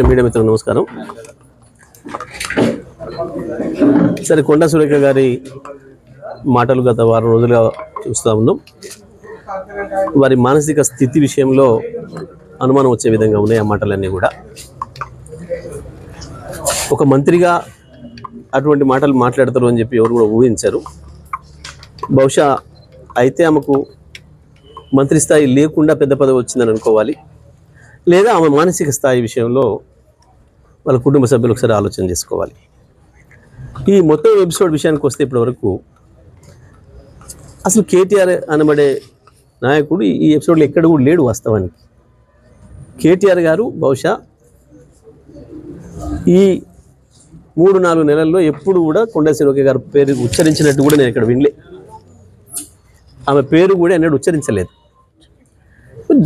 Media మిత్రులకు నమస్కారం. సరే, కొండా సురేఖ గారి మాటలు గత వారం రోజులుగా చూస్తూ ఉన్నాం. వారి మానసిక స్థితి విషయంలో అనుమానం వచ్చే విధంగా ఉన్నాయి ఆ మాటలన్నీ కూడా. ఒక మంత్రిగా అటువంటి మాటలు మాట్లాడతారు అని చెప్పి ఎవరు కూడా ఊహించారు. బహుశా అయితే ఆమెకు మంత్రి స్థాయి లేకుండా పెద్ద పదవి వచ్చిందని అనుకోవాలి, లేదా ఆమె మానసిక స్థాయి విషయంలో వాళ్ళ కుటుంబ సభ్యులు ఒకసారి ఆలోచన చేసుకోవాలి. ఈ మొత్తం ఎపిసోడ్ విషయానికి వస్తే ఇప్పటివరకు అసలు కేటీఆర్ అనబడే నాయకుడు ఈ ఎపిసోడ్లో ఎక్కడ కూడా లేడు. వాస్తవానికి కేటీఆర్ గారు బహుశా ఈ 3-4 నెలల్లో ఎప్పుడు కూడా కొండా సురేఖ గారి పేరు ఉచ్చరించినట్టు కూడా నేను ఇక్కడ వినలే. ఆమె పేరు కూడా ఎన్నడూ ఉచ్చరించలేదు.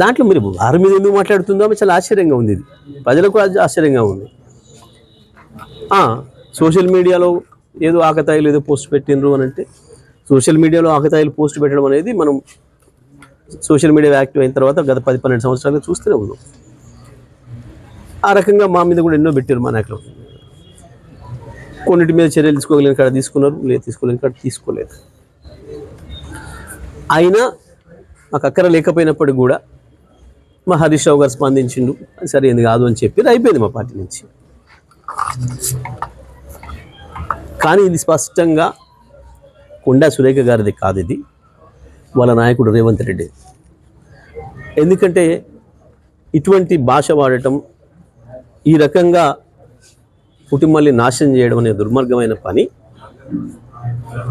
దాంట్లో మీరు వారి మీద ఎందుకు మాట్లాడుతుందో ఆమె చాలా ఆశ్చర్యంగా ఉంది. ఇది ప్రజలకు ఆశ్చర్యంగా ఉంది. సోషల్ మీడియాలో ఏదో ఆకతాయిలు ఏదో పోస్ట్ పెట్టినరు అని అంటే, సోషల్ మీడియాలో ఆకతాయిలు పోస్ట్ పెట్టడం అనేది మనం సోషల్ మీడియా యాక్టివ్ అయిన తర్వాత గత 10-12 సంవత్సరాలుగా చూస్తూనే ఉన్నాం. ఆ రకంగా మా మీద కూడా ఎన్నో పెట్టారు మా నాయకులు. కొన్నిటి మీద చర్యలు తీసుకోగలిగిన కాడ తీసుకున్నారు, లేదు తీసుకోలేని కాడ తీసుకోలేదు. అయినా మాకు అక్కర లేకపోయినప్పటికి కూడా మా హరీష్ రావు గారు స్పందించిండు, సరే ఎందుకు కాదు అని చెప్పి అయిపోయింది మా పార్టీ నుంచి. కానీ ఇది స్పష్టంగా కొండా సురేఖ గారిది కాదు, ఇది వాళ్ళ నాయకుడు రేవంత్ రెడ్డి. ఎందుకంటే ఇటువంటి భాష వాడటం, ఈ రకంగా కుటుంబాన్ని నాశనం చేయడం అనే దుర్మార్గమైన పని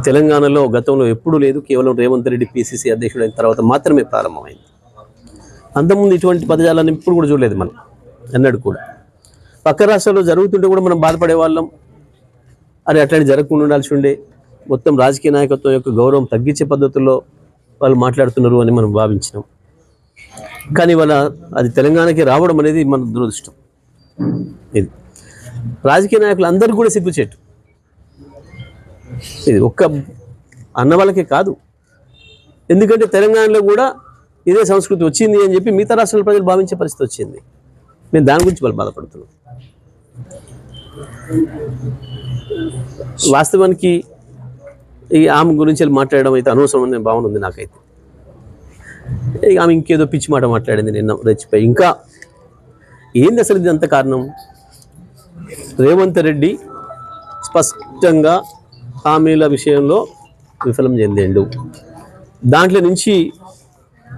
తెలంగాణలో గతంలో ఎప్పుడూ లేదు. కేవలం రేవంత్ రెడ్డి పిసిసి అధ్యక్షుడు అయిన తర్వాత మాత్రమే ప్రారంభమైంది. అంతకుముందు ఇటువంటి పదజాలను ఇప్పుడు కూడా చూడలేదు మనం ఎన్నడూ కూడా. పక్క రాష్ట్రాల్లో జరుగుతుంటే కూడా మనం బాధపడే వాళ్ళం, అరే అట్లాంటి జరగకుండా ఉండాల్సి ఉండే, మొత్తం రాజకీయ నాయకత్వం యొక్క గౌరవం తగ్గించే పద్ధతుల్లో వాళ్ళు మాట్లాడుతున్నారు అని మనం భావించినాం. కానీ వాళ్ళ అది తెలంగాణకి రావడం అనేది మన దురదృష్టం. ఇది రాజకీయ నాయకులు అందరూ కూడా సిగ్గుచేటు. ఇది ఒక్క అన్న వాళ్ళకే కాదు, ఎందుకంటే తెలంగాణలో కూడా ఇదే సంస్కృతి వచ్చింది అని చెప్పి మిగతా రాష్ట్రాల ప్రజలు భావించే పరిస్థితి వచ్చింది. మేము దాని గురించి వాళ్ళు బాధపడుతున్నాం. వాస్తవానికి ఈ ఆమె గురించి మాట్లాడడం అయితే అనవసరం అనే భావన ఉంది నాకైతే. ఇక ఆమె ఇంకేదో పిచ్చి మాట మాట్లాడింది నిన్న రెచ్చిపోయి. ఇంకా ఏంది అసలు ఇది అంత కారణం? రేవంత్ రెడ్డి స్పష్టంగా హామీల విషయంలో విఫలం చెందిండు. దాంట్లో నుంచి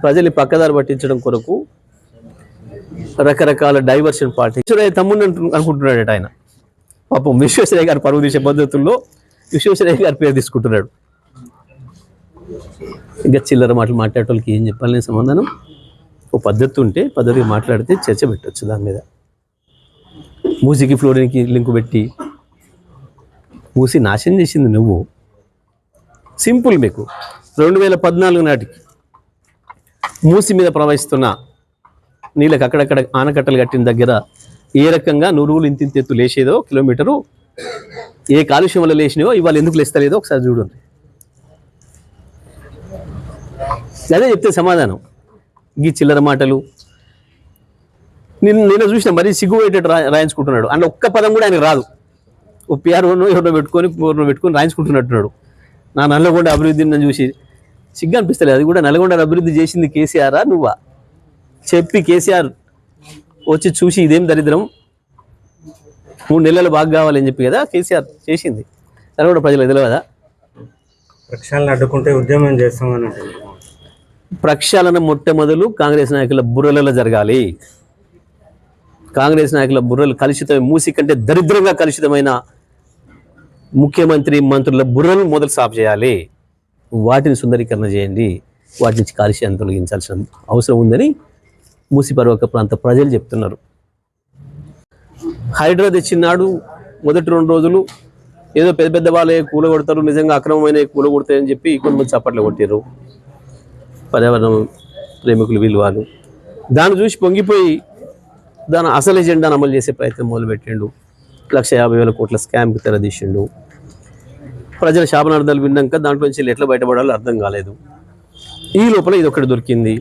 ప్రజల్ని పక్కదారి పట్టించడం కొరకు రకరకాల డైవర్షన్ పార్టీ తమ్ముడు అనుకుంటున్నాడట ఆయన. పాపం విశ్వేశ్వరయ్య గారు పరువు తీసే పద్ధతుల్లో విశ్వేశ్వరయ్య గారి పేరు తీసుకుంటున్నాడు. ఇంకా చిల్లర మాటలు మాట్లాడేటోళ్ళకి ఏం చెప్పాలని సమాధానం? ఓ పద్ధతి ఉంటే పద్ధతిగా మాట్లాడితే చర్చ పెట్టవచ్చు. దాని మీద మూసీకి ఫ్లోరిన్కి లింకు పెట్టి మూసి నాశనం చేసింది నువ్వు. సింపుల్, మీకు 2014 నాటికి మూసి మీద ప్రవహిస్తున్న నీళ్ళకి అక్కడక్కడ ఆనకట్టలు కట్టిన దగ్గర ఏ రకంగా నురువులు ఇంతింతెత్తు లేచేదో కిలోమీటరు, ఏ కాలుష్యం వల్ల లేచినాయో ఇవాళ ఎందుకు లేస్తలేదో ఒకసారి చూడండి. అదే చెప్తే సమాధానం. ఈ చిల్లర మాటలు నిన్న చూసిన మరీ సిగ్గుపోయేటట్టు రాయించుకుంటున్నాడు. అందులో ఒక్క పదం కూడా ఆయనకు రాదు. ఓ పిఆర్ఓను ఎవరినో పెట్టుకొని రాయించుకుంటున్నట్టున్నాడు. నా నల్లగొండ అభివృద్ధిని చూసి సిగ్గు అనిపిస్తలేదు. అది కూడా నల్గొండ అభివృద్ధి చేసింది కేసీఆరా నువ్వా? చెప్పి కేసీఆర్ వచ్చి చూసి ఇదేం దరిద్రం, 3 నెలలు బాగా కావాలని చెప్పి కదా కేసీఆర్ చేసింది. నల్గొండ ప్రజలకు తెలియదా? ప్రక్షాళన అడ్డుకుంటే ఉద్యమం చేస్తామని. ప్రక్షాళన మొట్టమొదలు కాంగ్రెస్ నాయకుల బుర్రలలో జరగాలి. కాంగ్రెస్ నాయకుల బుర్రలు కలుషితమైన, మూసి కంటే దరిద్రంగా కలుషితమైన ముఖ్యమంత్రి మంత్రుల బుర్రలు మొదలు సాఫ్ చేయాలి. వాటిని సుందరీకరణ చేయండి. వాటి నుంచి కాలుష్యాన్ని తొలగించాల్సిన అవసరం ఉందని మూసి పర్వక ప్రాంత ప్రజలు చెప్తున్నారు. హైడ్రా తెచ్చినాడు మొదటి 2 రోజులు ఏదో పెద్ద పెద్ద వాళ్ళే కూలగొడతారు, నిజంగా అక్రమమైన కూలగొడతాయని చెప్పి కొంతమంది చప్పట్లు కొట్టారు పర్యావరణ ప్రేమికులు వీళ్ళు వాళ్ళు. దాన్ని చూసి పొంగిపోయి దాని అసలు ఎజెండాను అమలు చేసే ప్రయత్నం మొదలుపెట్టిండు. 1,50,000 కోట్ల స్కామ్కి తెరదీసిండు. ప్రజల శాపనార్థాలు విన్నాక దాంట్లో నుంచి ఎట్లా బయటపడాలో అర్థం కాలేదు. ఈ లోపల ఇది ఒకటి దొరికింది.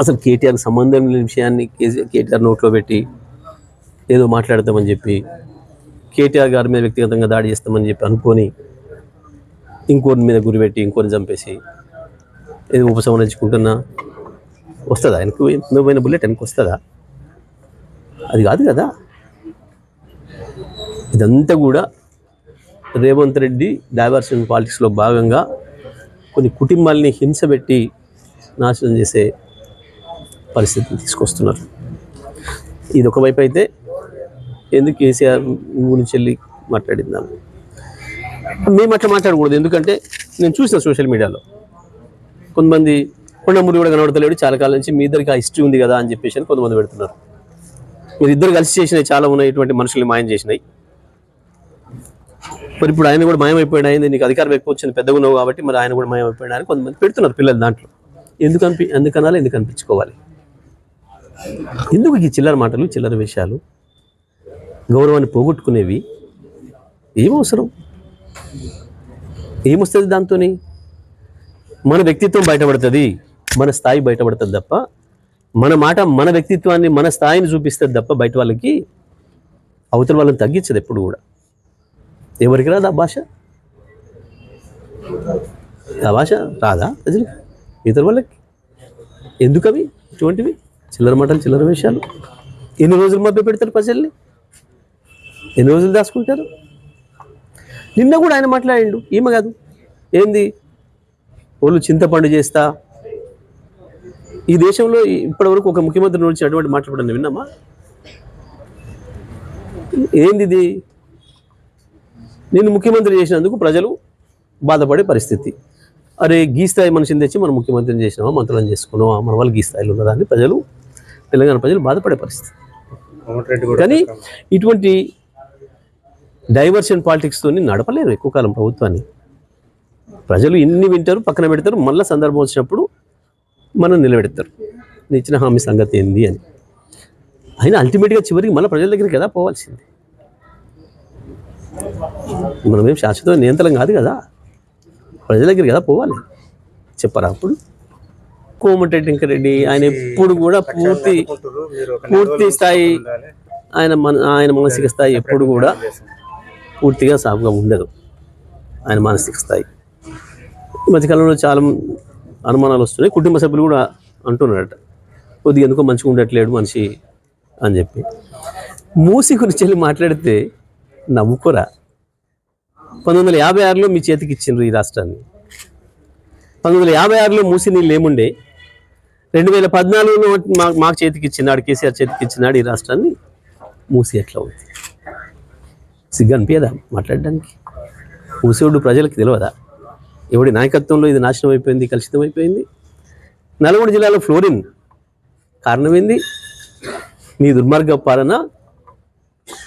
అసలు కేటీఆర్కి సంబంధం లేని విషయాన్ని కేటీఆర్ నోట్లో పెట్టి ఏదో మాట్లాడతామని చెప్పి కేటీఆర్ గారి మీద వ్యక్తిగతంగా దాడి చేస్తామని చెప్పి అనుకొని ఇంకోరి మీద గురిపెట్టి ఇంకోరిని చంపేసి ఏదో ఉపసంహరించుకుంటున్నా వస్తుందా ఆయనకు పోయిన బుల్లెట్ ఆయనకు వస్తుందా? అది కాదు కదా. ఇదంతా కూడా రేవంత్ రెడ్డి డైవర్షన్ పాలిటిక్స్లో భాగంగా కొన్ని కుటుంబాలని హింస పెట్టి నాశనం చేసే పరిస్థితిని తీసుకొస్తున్నారు. ఇది ఒకవైపు అయితే ఎందుకు కేసీఆర్ గురించి వెళ్ళి మాట్లాడిందాను మేము అట్లా మాట్లాడకూడదు. ఎందుకంటే నేను చూసిన సోషల్ మీడియాలో కొంతమంది కొండమూరి కూడా కనబడతలేడు చాలా కాలం నుంచి, మీ ఇద్దరికి ఆ హిస్టరీ ఉంది కదా అని చెప్పేసి అని కొంతమంది పెడుతున్నారు. మీరు ఇద్దరు కలిసి చేసినాయి చాలా ఉన్నాయి, ఇటువంటి మనుషుల్ని మాయం చేసినాయి. మరి ఇప్పుడు ఆయన కూడా మాయమైపోయాడు, అయింది నీకు అధికారం ఎక్కువ వచ్చింది, పెద్దగా ఉన్నావు కాబట్టి మరి ఆయన కూడా మాయమైపోయాడు అని కొంతమంది పెడుతున్నారు పిల్లలు. దాంట్లో ఎందుకనాలి, ఎందుకు అనిపించుకోవాలి? ఎందుకు ఈ చిల్లర మాటలు, చిల్లర విషయాలు, గౌరవాన్ని పోగొట్టుకునేవి ఏమవసరం? ఏమొస్తుంది దాంతో? మన వ్యక్తిత్వం బయటపడుతుంది, మన స్థాయి బయటపడుతుంది తప్ప, మన మాట మన వ్యక్తిత్వాన్ని మన స్థాయిని చూపిస్తుంది తప్ప బయట వాళ్ళకి అవతల వాళ్ళని తగ్గించదు ఎప్పుడు కూడా. ఎవరికి రాదా ఆ భాష? ఆ భాష రాదా ప్రజలు ఇతర వాళ్ళకి? ఎందుకు అవి ఇటువంటివి చిల్లర మాటలు, చిల్లర విషయాలు? ఎన్ని రోజులు మభ్య పెడతారు ప్రజల్ని? ఎన్ని రోజులు దాచుకుంటారు? నిన్న కూడా ఆయన మాట్లాడిండు, ఈమె కాదు ఏంది వాళ్ళు చింతపండు చేస్తా. ఈ దేశంలో ఇప్పటివరకు ఒక ముఖ్యమంత్రి నుంచి అటువంటి మాట్లాడడం విన్నామా? ఏంది ఇది? నేను ముఖ్యమంత్రి చేసినందుకు ప్రజలు బాధపడే పరిస్థితి. అరే గీ స్థాయి మనిషిని తెచ్చి మనం ముఖ్యమంత్రిని చేసినామా, మంత్రులను చేసుకున్నామా, మన వాళ్ళు గీ స్థాయిలో ఉన్నదాన్ని ప్రజలు, తెలంగాణ ప్రజలు బాధపడే పరిస్థితి. కానీ ఇటువంటి డైవర్షన్ పాలిటిక్స్తో నడపలేరు ఎక్కువ కాలం ప్రభుత్వాన్ని. ప్రజలు ఇన్ని వింటారు, పక్కన పెడతారు, మళ్ళీ సందర్భం వచ్చినప్పుడు మనం నిలబెడతారు ఇచ్చిన హామీ సంగతి ఏంది అని. అయినా అల్టిమేట్గా చివరికి మళ్ళీ ప్రజల దగ్గరికి కదా పోవాల్సింది. మనమేం శాశ్వత నియంత్రణ కాదు కదా, ప్రజల దగ్గర కదా పోవాలి. చెప్పరా అప్పుడు కోమటిరెడ్డి వెంకటరెడ్డి ఆయన ఎప్పుడు కూడా పూర్తి స్థాయి ఆయన మానసిక స్థాయి ఎప్పుడు కూడా పూర్తిగా సాగుగా ఉండదు. ఆయన మానసిక స్థాయి ఈ మధ్యకాలంలో చాలా అనుమానాలు వస్తున్నాయి. కుటుంబ సభ్యులు కూడా అంటున్నారట కొద్దిగా ఎందుకో మంచిగా ఉండట్లేడు మనిషి అని చెప్పి. మూసి గురించి వెళ్ళి మాట్లాడితే నవ్వుకోరా? 1956లో మీ చేతికి ఇచ్చిండ్రు ఈ రాష్ట్రాన్ని. 1956లో మూసి నీళ్ళు ఏముండే, 2014లో మాకు చేతికి ఇచ్చినాడు, కేసీఆర్ చేతికి ఇచ్చినాడు ఈ రాష్ట్రాన్ని. మూసి ఎట్లా ఉంది? సిగ్గు అనిపించదా మాట్లాడడానికి? మూసేవాడు ప్రజలకు తెలియదా? ఎవడి నాయకత్వంలో ఇది నాశనం అయిపోయింది, కలుషితం అయిపోయింది. నల్గొండ జిల్లాలో ఫ్లోరిన్ కారణం ఏంది? మీ దుర్మార్గ పాలన.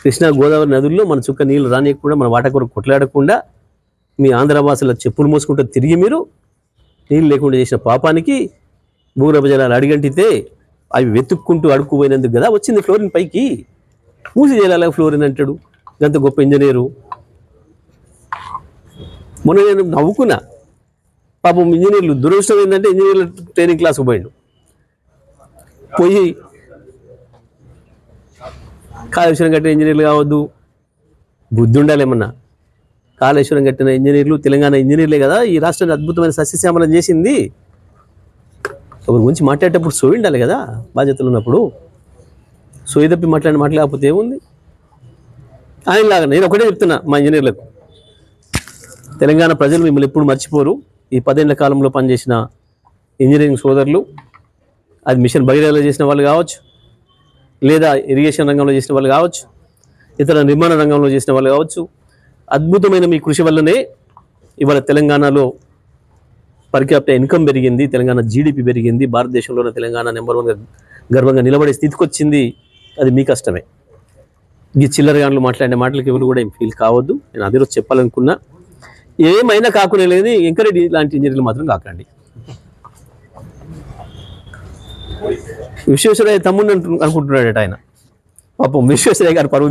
కృష్ణా గోదావరి నదుల్లో మన చుక్క నీళ్ళు రానియకుండా, మన వాట కొరకు కొట్లాడకుండా, మీ ఆంధ్రవాసుల చెప్పులు మోసుకుంటూ తిరిగి మీరు నీళ్ళు లేకుండా చేసిన పాపానికి భూగర్భ జలాలు అడిగంటితే అవి వెతుక్కుంటూ అడుక్కుపోయినందుకు కదా వచ్చింది ఫ్లోరిన్ పైకి. మూసి జలాలకు ఫ్లోరిన్ అంటాడు గంత గొప్ప ఇంజనీరు. మొన్న నేను నవ్వుకున్నా, పాపం ఇంజనీర్లు దురదృష్టం ఏంటంటే ఇంజనీర్ల ట్రైనింగ్ క్లాస్కి పోయి కాళేశ్వరం కట్టిన ఇంజనీర్లు కావద్దు, బుద్ధి ఉండాలి ఏమన్నా. కాళేశ్వరం కట్టిన ఇంజనీర్లు తెలంగాణ ఇంజనీర్లే కదా ఈ రాష్ట్రాన్ని అద్భుతమైన సస్యశ్యామలం చేసింది. ఒకరి గురించి మాట్లాడేటప్పుడు సోయి ఉండాలి కదా, బాధ్యతలు ఉన్నప్పుడు. సోయి తప్పి మాట్లాడకపోతే ఏముంది? ఆయనలాగా నేను ఒకటే చెప్తున్నా మా ఇంజనీర్లకు, తెలంగాణ ప్రజలు మిమ్మల్ని ఎప్పుడు మర్చిపోరు. ఈ 10 ఏళ్ల కాలంలో పనిచేసిన ఇంజనీరింగ్ సోదరులు, అది మిషన్ భగీరథలో చేసిన వాళ్ళు కావచ్చు, లేదా ఇరిగేషన్ రంగంలో చేసిన వాళ్ళు కావచ్చు, ఇతర నిర్మాణ రంగంలో చేసిన వాళ్ళు కావచ్చు, అద్భుతమైన మీ కృషి వల్లనే ఇవాళ తెలంగాణలో పర్ క్యాపిటా ఇన్కమ్ పెరిగింది, తెలంగాణ జీడిపి పెరిగింది, భారతదేశంలోనే తెలంగాణ నెంబర్ 1గా గర్వంగా నిలబడే స్థితికి వచ్చింది. అది మీ కష్టమే. ఈ చిల్లరగాన్లు మాట్లాడే మాటలకి ఎవరు కూడా ఏం ఫీల్ కావద్దు. నేను అదే రోజు చెప్పాలనుకున్నా. ఏమైనా కాకునే లేదు, ఎంకరెడ్డి లాంటి ఇంజనీర్లు మాత్రం కాకండి. విశ్వేశ్వరయ్య తమ్ముడు అనుకుంటున్నాడట ఆయన. పాపం విశ్వేశ్వరయ్య గారు పరువు